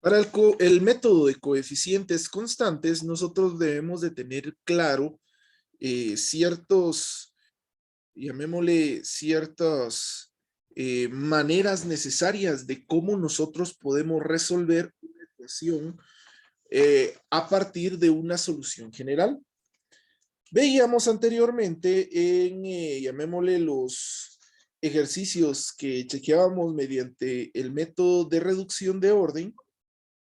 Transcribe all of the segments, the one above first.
Para el método de coeficientes constantes, nosotros debemos de tener claro ciertos, llamémosle, ciertas maneras necesarias de cómo nosotros podemos resolver una ecuación a partir de una solución general. Veíamos anteriormente en, llamémosle, los ejercicios que chequeábamos mediante el método de reducción de orden,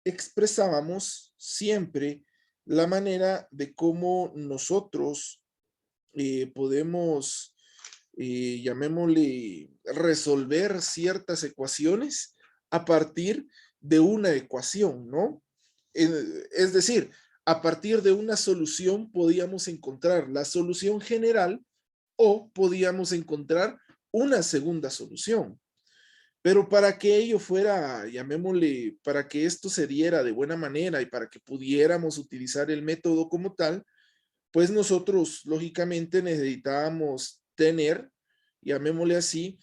expresábamos siempre la manera de cómo nosotros podemos, llamémosle, resolver ciertas ecuaciones a partir de una ecuación, ¿no? Es decir, a partir de una solución podíamos encontrar la solución general o podíamos encontrar una segunda solución. Pero para que ello fuera, llamémosle, para que esto se diera de buena manera y para que pudiéramos utilizar el método como tal, pues nosotros lógicamente necesitábamos tener, llamémosle así,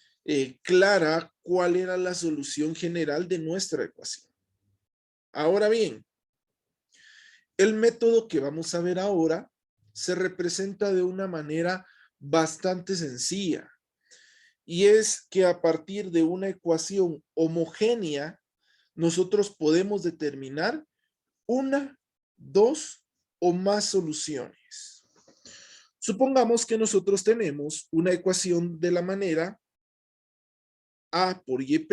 clara cuál era la solución general de nuestra ecuación. Ahora bien, el método que vamos a ver ahora se representa de una manera bastante sencilla. Y es que a partir de una ecuación homogénea, nosotros podemos determinar una, dos o más soluciones. Supongamos que nosotros tenemos una ecuación de la manera A por Y'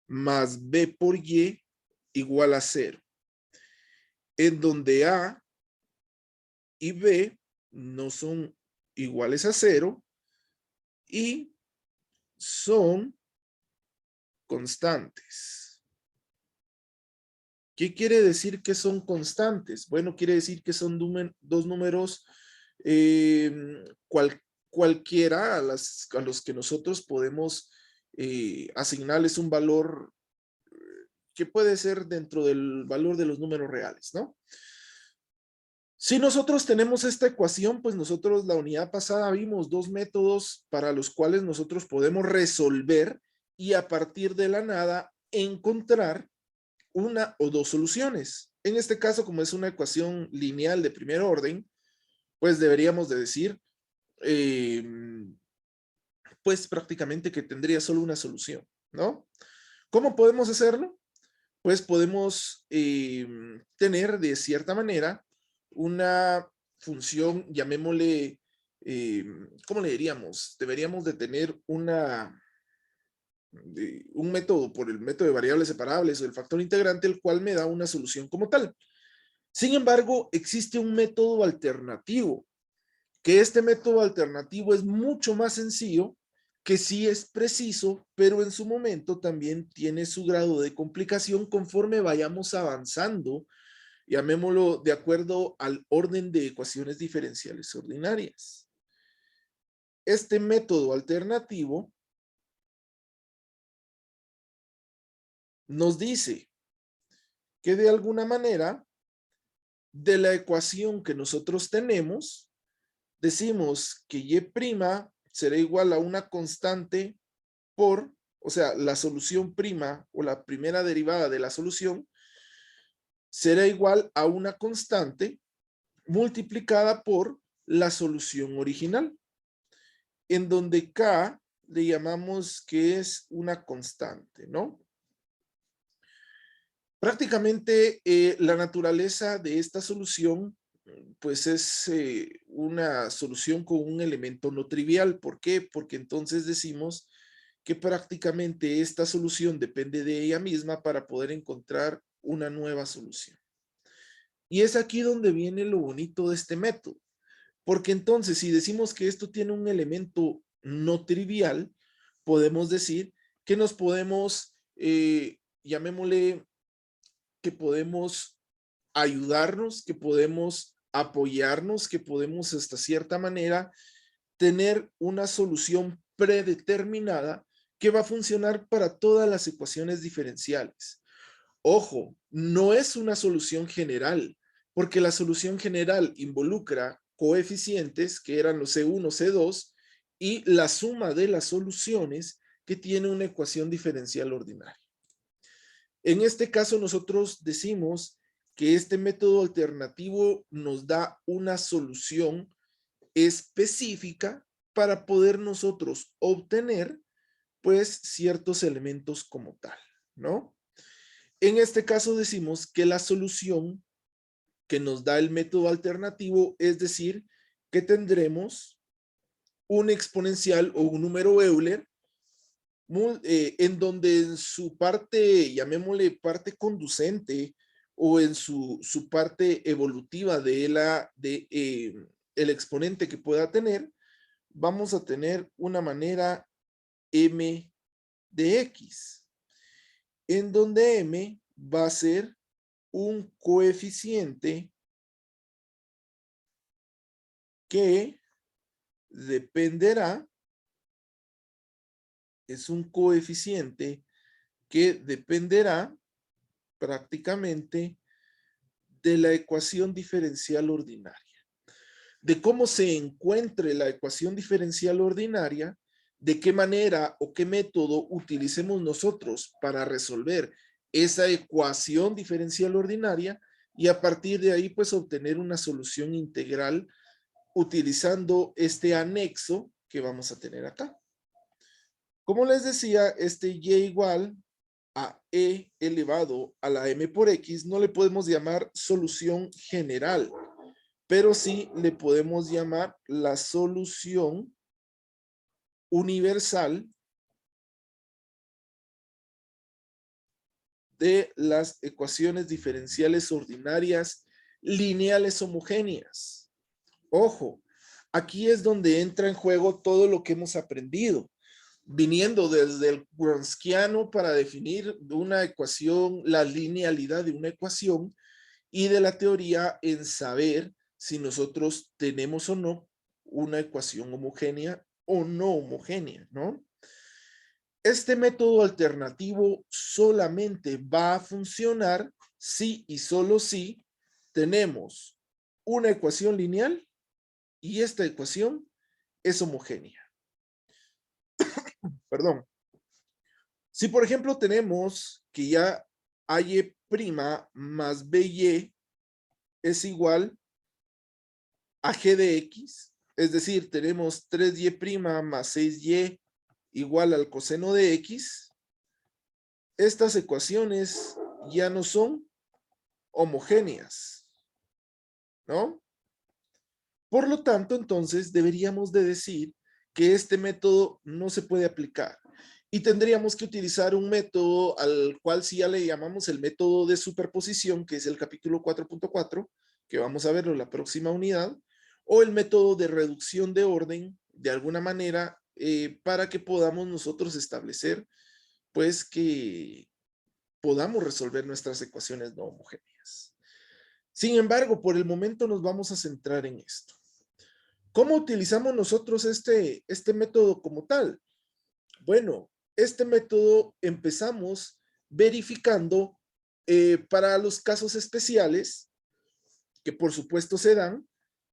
más B por Y igual a 0, en donde A y B no son iguales a 0 y son constantes. ¿Qué quiere decir que son constantes? Bueno, quiere decir que son dos números cualquiera a los que nosotros podemos asignarles un valor que puede ser dentro del valor de los números reales, ¿no? Si nosotros tenemos esta ecuación, pues nosotros la unidad pasada vimos dos métodos para los cuales nosotros podemos resolver y a partir de la nada encontrar una o dos soluciones. En este caso, como es una ecuación lineal de primer orden, pues deberíamos de decir, pues prácticamente que tendría solo una solución, ¿no? ¿Cómo podemos hacerlo? Pues podemos tener de cierta manera una función, llamémosle, ¿cómo le diríamos? Deberíamos de tener un método por el método de variables separables o el factor integrante, el cual me da una solución como tal. Sin embargo, existe un método alternativo, que este método alternativo es mucho más sencillo, que sí es preciso, pero en su momento también tiene su grado de complicación conforme vayamos avanzando, llamémoslo de acuerdo al orden de ecuaciones diferenciales ordinarias. Este método alternativo nos dice que de alguna manera de la ecuación que nosotros tenemos, decimos que y' será igual a una constante por, o sea, la solución prima o la primera derivada de la solución será igual a una constante multiplicada por la solución original, en donde K le llamamos que es una constante, ¿no? Prácticamente la naturaleza de esta solución pues es una solución con un elemento no trivial. ¿Por qué? Porque entonces decimos que prácticamente esta solución depende de ella misma para poder encontrar una nueva solución. Y es aquí donde viene lo bonito de este método. Porque entonces si decimos que esto tiene un elemento no trivial, podemos decir que nos podemos, llamémosle, que podemos ayudarnos, que podemos apoyarnos, que podemos hasta cierta manera tener una solución predeterminada que va a funcionar para todas las ecuaciones diferenciales. Ojo, no es una solución general, porque la solución general involucra coeficientes que eran los C1, C2 y la suma de las soluciones que tiene una ecuación diferencial ordinaria. En este caso nosotros decimos que este método alternativo nos da una solución específica para poder nosotros obtener pues ciertos elementos como tal, ¿no? En este caso decimos que la solución que nos da el método alternativo, es decir, que tendremos un exponencial o un número Euler en donde en su parte, llamémosle parte conducente o en su parte evolutiva el exponente que pueda tener, vamos a tener una manera m de x, en donde m va a ser un coeficiente que dependerá, es un coeficiente que dependerá prácticamente de la ecuación diferencial ordinaria. De cómo se encuentre la ecuación diferencial ordinaria, de qué manera o qué método utilicemos nosotros para resolver esa ecuación diferencial ordinaria y a partir de ahí pues obtener una solución integral utilizando este anexo que vamos a tener acá. Como les decía, este y igual a e elevado a la m por x no le podemos llamar solución general, pero sí le podemos llamar la solución universal de las ecuaciones diferenciales ordinarias lineales homogéneas. Ojo, aquí es donde entra en juego todo lo que hemos aprendido, viniendo desde el Wronskiano para definir una ecuación, la linealidad de una ecuación, y de la teoría en saber si nosotros tenemos o no una ecuación homogénea o no homogénea, ¿no? Este método alternativo solamente va a funcionar si y solo si tenemos una ecuación lineal y esta ecuación es homogénea. Perdón. Si por ejemplo tenemos que ya y' más by es igual a g de x, es decir, tenemos 3y' más 6y igual al coseno de x, estas ecuaciones ya no son homogéneas, ¿no? Por lo tanto, entonces deberíamos de decir que este método no se puede aplicar y tendríamos que utilizar un método al cual sí ya le llamamos el método de superposición, que es el capítulo 4.4, que vamos a verlo en la próxima unidad, o el método de reducción de orden, de alguna manera, para que podamos nosotros establecer, pues, que podamos resolver nuestras ecuaciones no homogéneas. Sin embargo, por el momento nos vamos a centrar en esto. ¿Cómo utilizamos nosotros este método como tal? Bueno, este método empezamos verificando para los casos especiales, que por supuesto se dan,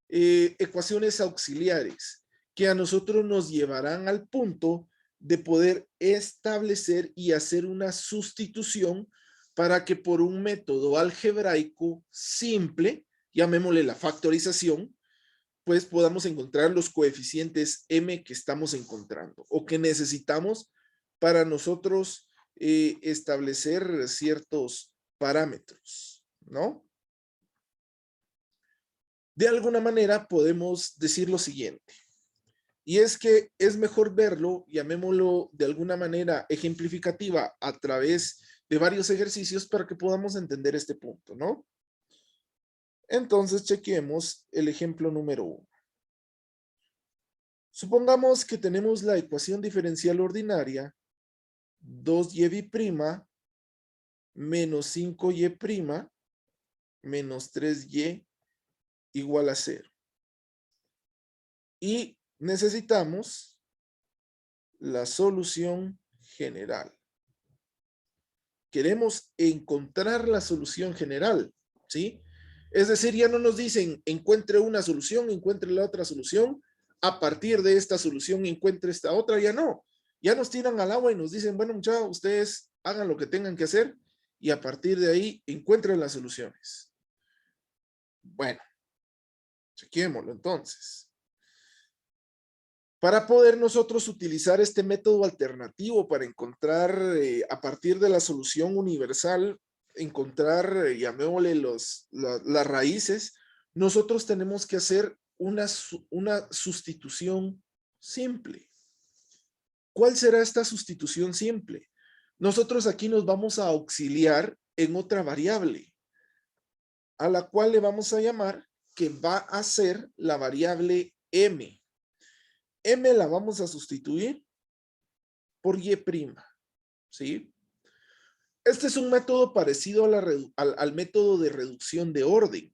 ecuaciones auxiliares, que a nosotros nos llevarán al punto de poder establecer y hacer una sustitución para que por un método algebraico simple, llamémosle la factorización, pues podamos encontrar los coeficientes m que estamos encontrando o que necesitamos para nosotros establecer ciertos parámetros, ¿no? De alguna manera podemos decir lo siguiente, y es que es mejor verlo, llamémoslo de alguna manera ejemplificativa a través de varios ejercicios para que podamos entender este punto, ¿no? Entonces chequemos el ejemplo número 1. Supongamos que tenemos la ecuación diferencial ordinaria 2y' menos 5y' menos 3y igual a 0. Y necesitamos la solución general. Queremos encontrar la solución general, ¿sí? Es decir, ya no nos dicen encuentre una solución, encuentre la otra solución, a partir de esta solución encuentre esta otra, ya no. Ya nos tiran al agua y nos dicen, bueno muchachos, ustedes hagan lo que tengan que hacer y a partir de ahí encuentren las soluciones. Bueno, chequémoslo entonces. Para poder nosotros utilizar este método alternativo para encontrar a partir de la solución universal, encontrar, llamémosle las raíces, nosotros tenemos que hacer una sustitución simple. ¿Cuál será esta sustitución simple? Nosotros aquí nos vamos a auxiliar en otra variable, a la cual le vamos a llamar que va a ser la variable m. M la vamos a sustituir por Y', ¿sí? Este es un método parecido a al método de reducción de orden,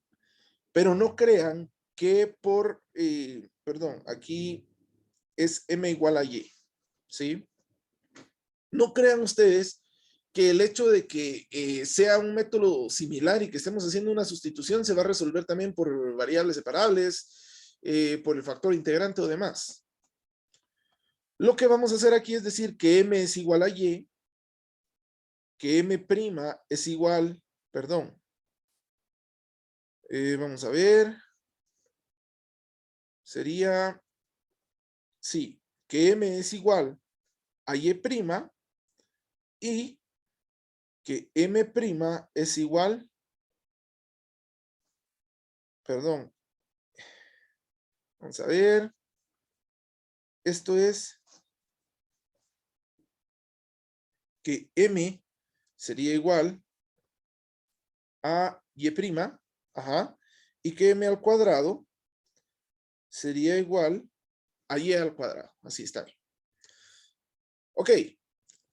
pero no crean que perdón, aquí es M igual a Y, ¿sí? No crean ustedes que el hecho de que sea un método similar y que estemos haciendo una sustitución se va a resolver también por variables separables, por el factor integrante o demás. Lo que vamos a hacer aquí es decir que M es igual a Y, que M' es igual, perdón, vamos a ver, sería, sí, que M es igual a Y' y que M' es igual, perdón, vamos a ver, esto es que M sería igual a Y', ajá, y que M al cuadrado sería igual a Y al cuadrado, así está bien. Ok,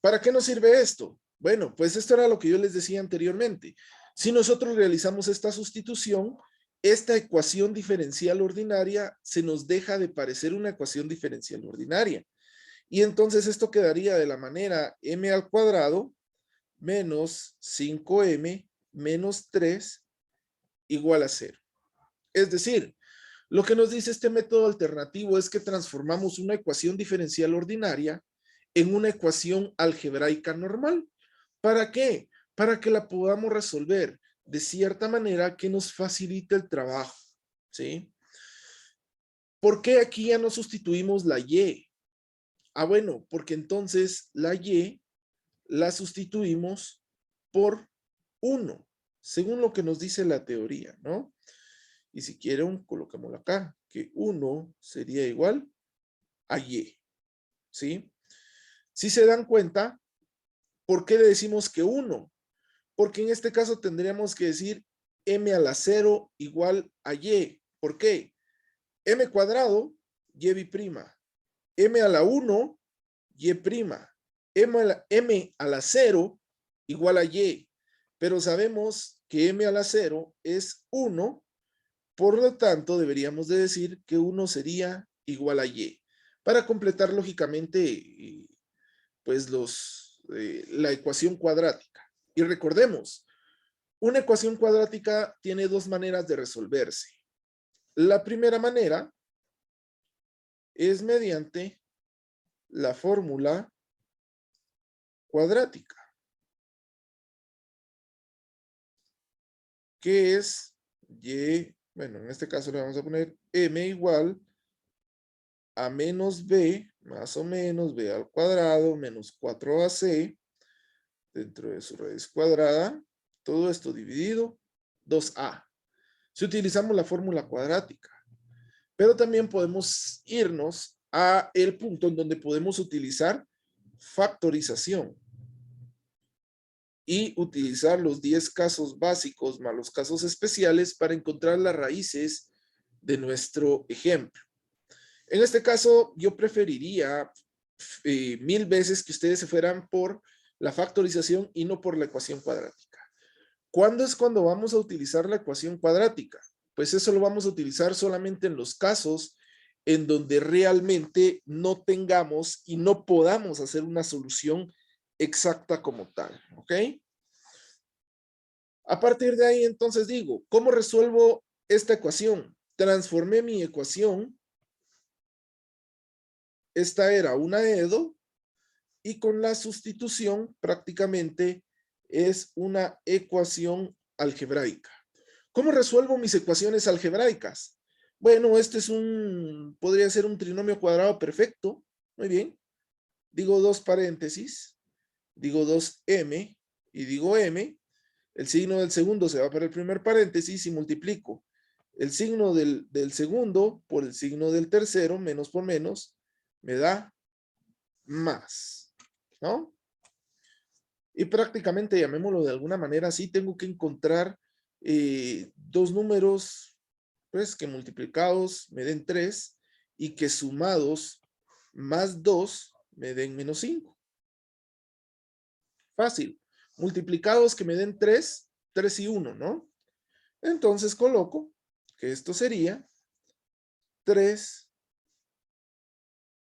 ¿para qué nos sirve esto? Bueno, pues esto era lo que yo les decía anteriormente. Si nosotros realizamos esta sustitución, esta ecuación diferencial ordinaria se nos deja de parecer una ecuación diferencial ordinaria. Y entonces esto quedaría de la manera m al cuadrado menos 5m menos 3 igual a 0. Es decir, lo que nos dice este método alternativo es que transformamos una ecuación diferencial ordinaria en una ecuación algebraica normal. ¿Para qué? Para que la podamos resolver de cierta manera que nos facilite el trabajo, ¿sí? ¿Por qué aquí ya no sustituimos la Y? Ah, bueno, porque entonces la Y la sustituimos por 1, según lo que nos dice la teoría, ¿no? Y si quieren, coloquémoslo acá, que 1 sería igual a Y, ¿sí? Si se dan cuenta, ¿por qué le decimos que 1? Porque en este caso tendríamos que decir m a la 0 igual a Y. ¿Por qué? M cuadrado, Y'. M a la 1, Y'. M a la 0 igual a Y. Pero sabemos que m a la 0 es 1, por lo tanto deberíamos de decir que 1 sería igual a Y. Para completar lógicamente pues la ecuación cuadrática. Y recordemos, una ecuación cuadrática tiene dos maneras de resolverse. La primera manera es mediante la fórmula cuadrática, que es y, bueno, en este caso le vamos a poner m igual a menos b, más o menos b al cuadrado, menos 4ac, dentro de su raíz cuadrada, todo esto dividido, 2a. Si utilizamos la fórmula cuadrática, pero también podemos irnos a el punto en donde podemos utilizar factorización y utilizar los 10 casos básicos más los casos especiales para encontrar las raíces de nuestro ejemplo. En este caso, yo preferiría 1000 veces que ustedes se fueran por la factorización y no por la ecuación cuadrática. ¿Cuándo es cuando vamos a utilizar la ecuación cuadrática? Pues eso lo vamos a utilizar solamente en los casos en donde realmente no tengamos y no podamos hacer una solución exacta como tal, ¿ok? A partir de ahí, entonces digo, ¿cómo resuelvo esta ecuación? Transformé mi ecuación. Esta era una EDO y con la sustitución prácticamente es una ecuación algebraica. ¿Cómo resuelvo mis ecuaciones algebraicas? Bueno, este es podría ser un trinomio cuadrado perfecto. Muy bien. Digo dos paréntesis, digo 2m y digo m. El signo del segundo se va para el primer paréntesis y multiplico el signo del segundo por el signo del tercero, menos por menos, me da más, ¿no? Y prácticamente, llamémoslo de alguna manera así, tengo que encontrar dos números, pues, que multiplicados me den 3 y que sumados más 2 me den menos 5. Fácil. Multiplicados que me den 3, 3 y 1, ¿no? Entonces coloco que esto sería 3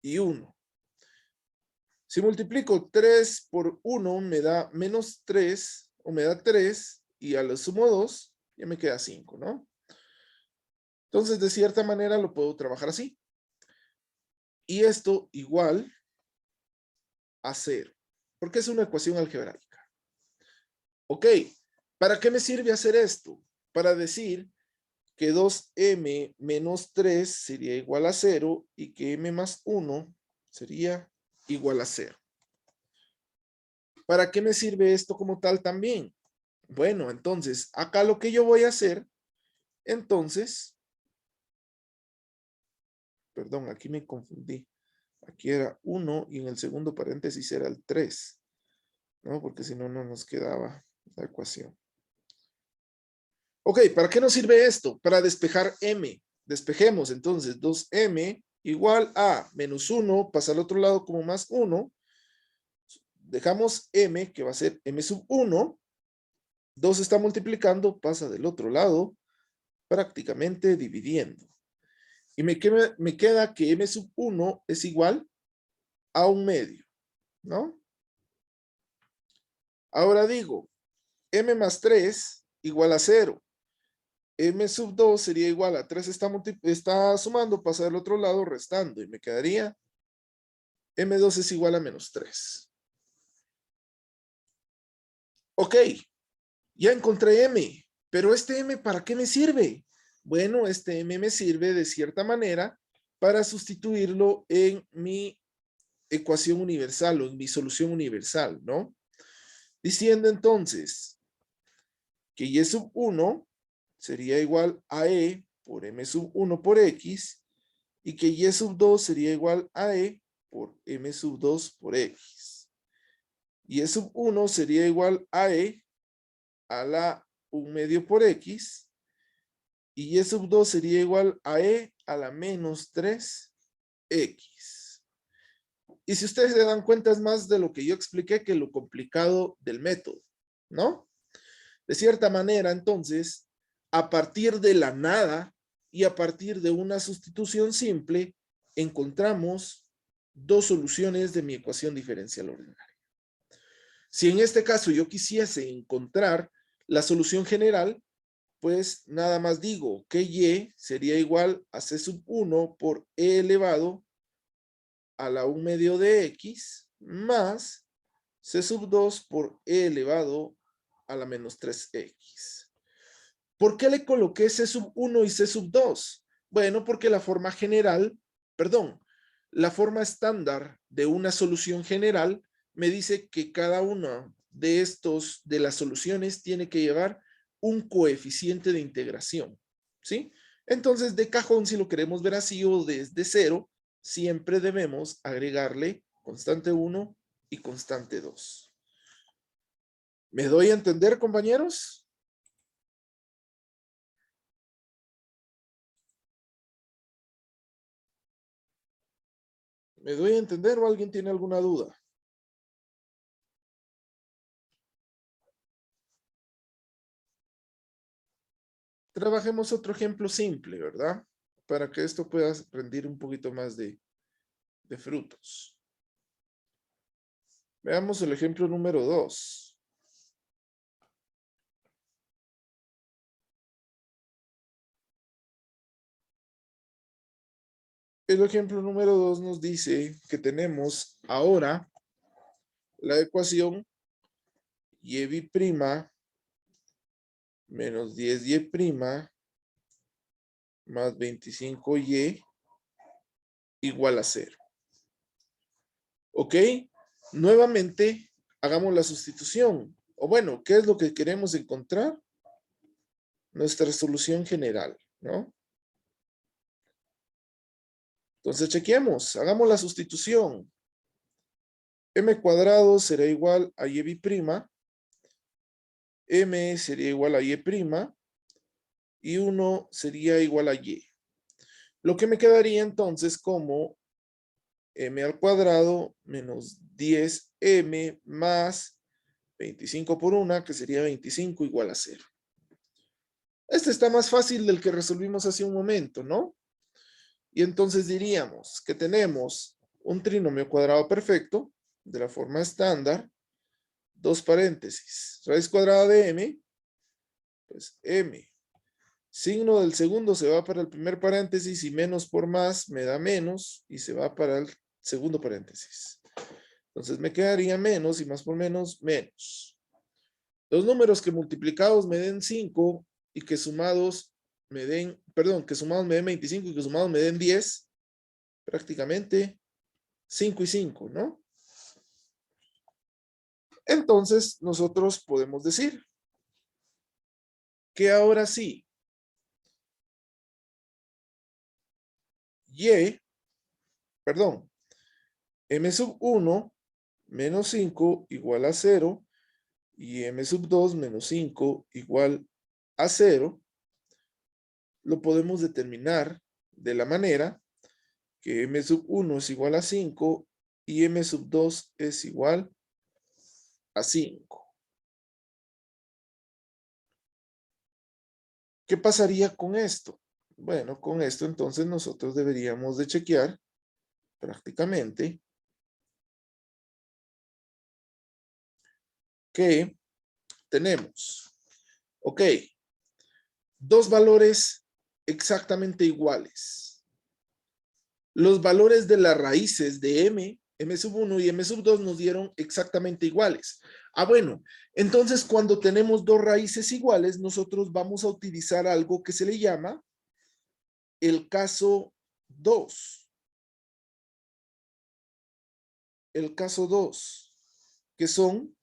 y 1. Si multiplico 3 por 1 me da menos 3 o me da 3 y a lo sumo 2 ya me queda 5, ¿no? Entonces de cierta manera lo puedo trabajar así. Y esto igual a 0, porque es una ecuación algebraica. Ok, ¿para qué me sirve hacer esto? Para decir que 2m menos 3 sería igual a 0 y que m más 1 sería igual a 0. ¿Para qué me sirve esto como tal también? Bueno, entonces, acá lo que yo voy a hacer, entonces, perdón, aquí me confundí. Aquí era 1 y en el segundo paréntesis era el 3, ¿no? Porque si no, no nos quedaba la ecuación. Ok, ¿para qué nos sirve esto? Para despejar m. Despejemos entonces 2m igual a menos 1, pasa al otro lado como más 1. Dejamos m, que va a ser m sub 1. 2 está multiplicando, pasa del otro lado, prácticamente dividiendo. Y me queda que m sub 1 es igual a 1/2, ¿no? Ahora digo, m más 3 igual a 0. M sub 2 sería igual a 3 está sumando, pasa del otro lado restando y me quedaría M2 es igual a menos 3. Ok, ya encontré M, pero este M ¿para qué me sirve? Bueno, este M me sirve de cierta manera para sustituirlo en mi ecuación universal o en mi solución universal, ¿no? Diciendo entonces que Y sub 1 sería igual a E por M sub 1 por X y que Y sub 2 sería igual a E por M sub 2 por X. Y sub 1 sería igual a E a la 1/2 por X y Y sub 2 sería igual a E a la menos 3X. Y si ustedes se dan cuenta es más de lo que yo expliqué que lo complicado del método, ¿no? De cierta manera, entonces, a partir de la nada y a partir de una sustitución simple, encontramos dos soluciones de mi ecuación diferencial ordinaria. Si en este caso yo quisiese encontrar la solución general, pues nada más digo que Y sería igual a C sub 1 por E elevado a la 1/2 de X más C sub 2 por E elevado a la menos 3X. ¿Por qué le coloqué C sub 1 y C sub 2? Bueno, porque la forma general, perdón, la forma estándar de una solución general me dice que cada una de las soluciones tiene que llevar un coeficiente de integración, ¿sí? Entonces, de cajón, si lo queremos ver así o desde cero, siempre debemos agregarle constante 1 y constante 2. ¿Me doy a entender, compañeros? ¿Me doy a entender o alguien tiene alguna duda? Trabajemos otro ejemplo simple, ¿verdad? Para que esto pueda rendir un poquito más de frutos. Veamos el ejemplo número 2. El ejemplo número 2 nos dice que tenemos ahora la ecuación y' menos 10y' más 25y igual a 0. ¿Ok? Nuevamente, hagamos la sustitución. O bueno, ¿qué es lo que queremos encontrar? Nuestra solución general, ¿no? Entonces, chequeemos. Hagamos la sustitución. M cuadrado será igual a y'. M sería igual a y'. Y 1 sería igual a y. Lo que me quedaría entonces como m al cuadrado menos 10m más 25 por 1, que sería 25 igual a 0. Este está más fácil del que resolvimos hace un momento, ¿no? Y entonces diríamos que tenemos un trinomio cuadrado perfecto de la forma estándar, dos paréntesis, raíz cuadrada de m, pues m. Signo del segundo se va para el primer paréntesis y menos por más me da menos y se va para el segundo paréntesis. Entonces me quedaría menos y más por menos, menos. Los números que multiplicados me den 5 y que sumados me den, perdón, que sumados me den 25 y que sumados me den 10, prácticamente 5 y 5, ¿no? Entonces nosotros podemos decir que ahora sí, m sub 1 menos 5 igual a 0 y m sub 2 menos 5 igual a 0, lo podemos determinar de la manera que m sub 1 es igual a 5 y m sub 2 es igual a 5. ¿Qué pasaría con esto? Bueno, con esto entonces nosotros deberíamos de chequear prácticamente que tenemos, ok, dos valores exactamente iguales. Los valores de las raíces de m sub 1 y m sub 2 nos dieron exactamente iguales. Ah, bueno, entonces cuando tenemos dos raíces iguales, nosotros vamos a utilizar algo que se le llama el caso 2. El caso 2, que son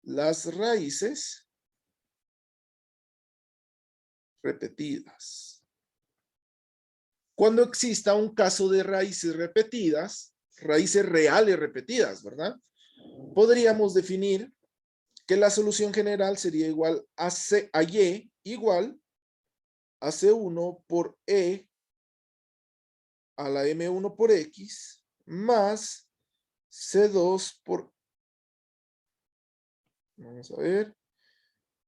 las raíces repetidas. Cuando exista un caso de raíces repetidas, raíces reales repetidas, ¿verdad? Podríamos definir que la solución general sería igual a y igual a C1 por E a la M1 por X más C2 por, vamos a ver,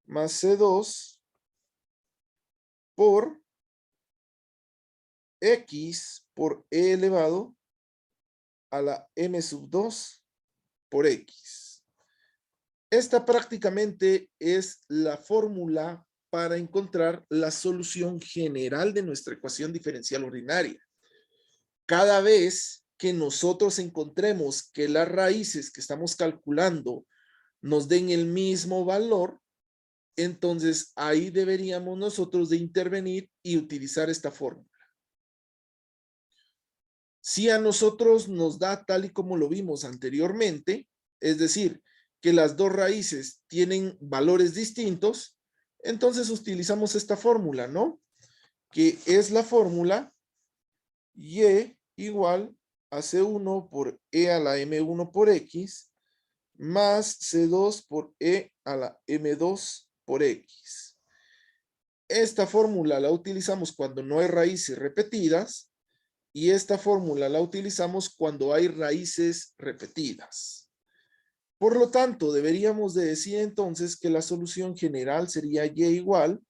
más C2 por X por E elevado a la M sub 2 por X. Esta prácticamente es la fórmula para encontrar la solución general de nuestra ecuación diferencial ordinaria. Cada vez que nosotros encontremos que las raíces que estamos calculando nos den el mismo valor, entonces ahí deberíamos nosotros de intervenir y utilizar esta fórmula. Si a nosotros nos da tal y como lo vimos anteriormente, es decir, que las dos raíces tienen valores distintos, entonces utilizamos esta fórmula, ¿no? Que es la fórmula y igual a C1 por E a la M1 por X más C2 por E a la M2 por X. Esta fórmula la utilizamos cuando no hay raíces repetidas y esta fórmula la utilizamos cuando hay raíces repetidas. Por lo tanto, deberíamos de decir entonces que la solución general sería y igual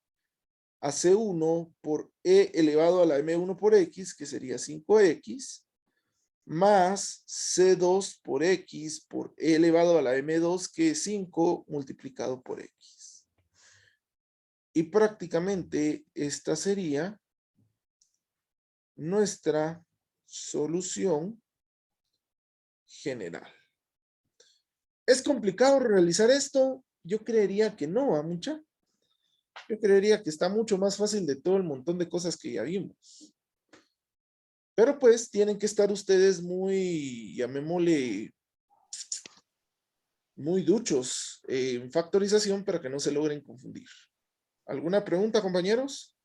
a C1 por E elevado a la M1 por X, que sería 5X, más C2 por X por E elevado a la M2, que es 5 multiplicado por X. Y prácticamente esta sería nuestra solución general. ¿Es complicado realizar esto? Yo creería que no, ¿a mucha? Yo creería que está mucho más fácil de todo el montón de cosas que ya vimos. Pero pues tienen que estar ustedes muy, llamémosle, muy duchos en factorización para que no se logren confundir. ¿Alguna pregunta, compañeros?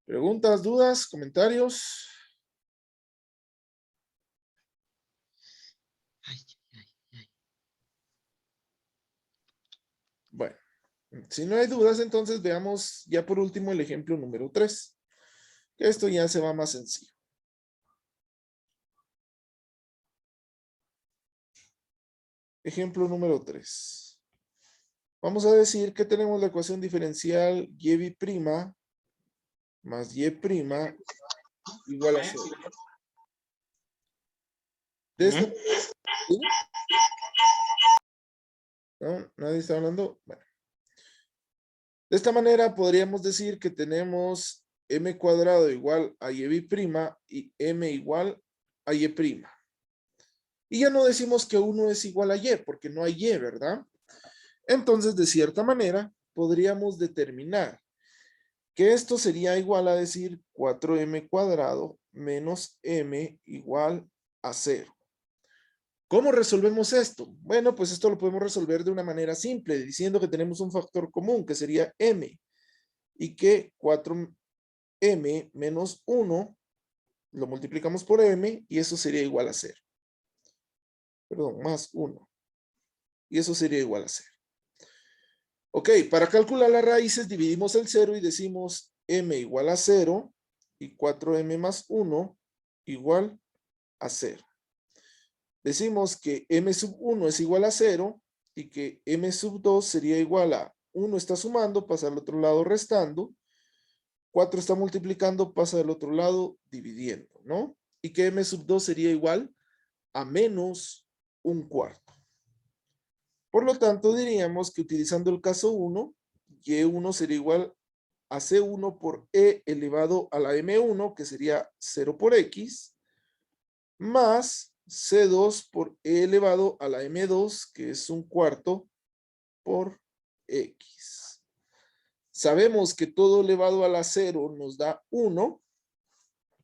¿Preguntas, dudas, comentarios? Bueno, si no hay dudas, entonces veamos ya por último el ejemplo número 3. Esto ya se va más sencillo. Ejemplo número 3. Vamos a decir que tenemos la ecuación diferencial y' más y' igual a 0. De esta... ¿Sí? ¿No? ¿Nadie está hablando? Bueno. De esta manera podríamos decir que tenemos m cuadrado igual a y' y m igual a y'. Y ya no decimos que 1 es igual a y, porque no hay y, ¿verdad? Entonces, de cierta manera, podríamos determinar que esto sería igual a decir 4m cuadrado menos m igual a 0. ¿Cómo resolvemos esto? Bueno, pues esto lo podemos resolver de una manera simple, diciendo que tenemos un factor común, que sería m, y que 4m menos 1 lo multiplicamos por m, y eso sería igual a 0. Perdón, más 1. Y eso sería igual a 0. Ok, para calcular las raíces dividimos el 0 y decimos m igual a 0 y 4m más 1 igual a 0. Decimos que m sub 1 es igual a 0 y que m sub 2 sería igual a 1 está sumando, pasa al otro lado restando, 4 está multiplicando, pasa del otro lado dividiendo, ¿no? Y que m sub 2 sería igual a menos un cuarto. Por lo tanto, diríamos que utilizando el caso 1, y1 sería igual a c1 por e elevado a la m1, que sería 0 por x, más c2 por e elevado a la m2, que es un cuarto por x. Sabemos que todo elevado a la 0 nos da 1,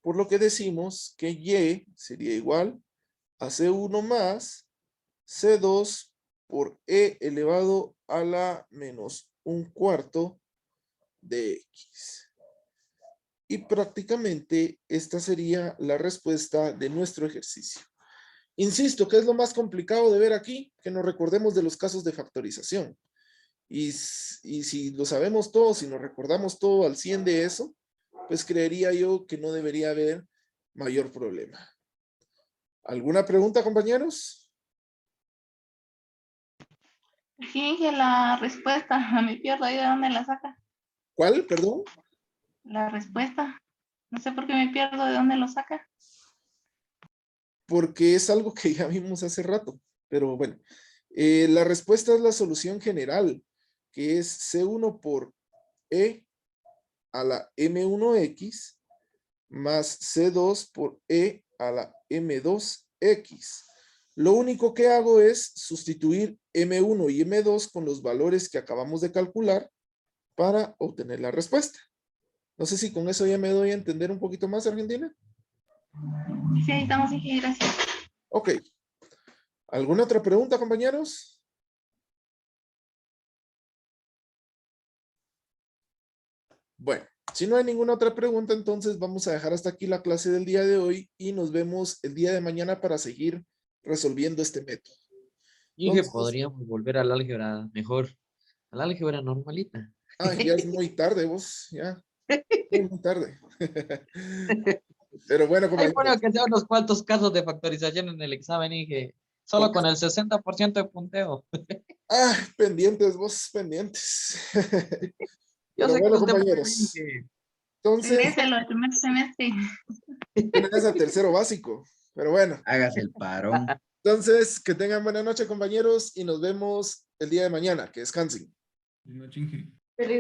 por lo que decimos que y sería igual a c1 más c2 por e elevado a la menos un cuarto de x. Y prácticamente esta sería la respuesta de nuestro ejercicio. Insisto, ¿qué es lo más complicado de ver aquí? Que nos recordemos de los casos de factorización. Y si lo sabemos todo, si nos recordamos todo al 100 de eso, pues creería yo que no debería haber mayor problema. ¿Alguna pregunta, compañeros? Sí, dije la respuesta. Me pierdo ahí de dónde la saca. ¿Cuál? Perdón. La respuesta. No sé por qué me pierdo de dónde lo saca. Porque es algo que ya vimos hace rato. Pero bueno, la respuesta es la solución general, que es C1 por E a la M1X más C2 por E a la M2X. Lo único que hago es sustituir M1 y M2 con los valores que acabamos de calcular para obtener la respuesta. No sé si con eso ya me doy a entender un poquito más, Argentina. Sí, ahí estamos, sí, gracias. Ok. ¿Alguna otra pregunta, compañeros? Bueno, si no hay ninguna otra pregunta, entonces vamos a dejar hasta aquí la clase del día de hoy y nos vemos el día de mañana para seguir resolviendo este método. Y que Entonces, podríamos volver al álgebra mejor, al álgebra normalita. ya es muy tarde vos, ya. Muy tarde. Pero bueno, Ahí compañeros. pone que sea unos cuantos casos de factorización en el examen y que solo con el 60% de punteo. Pendientes, vos pendientes. Yo Pero sé que bueno, usted puede bien compañeros. que... Entonces, Regrésalo al primer semestre. tienes al tercero básico. Pero bueno. Hágase el parón. Entonces, que tengan buena noche, compañeros, y nos vemos el día de mañana. Que descansen. No chingue. Feliz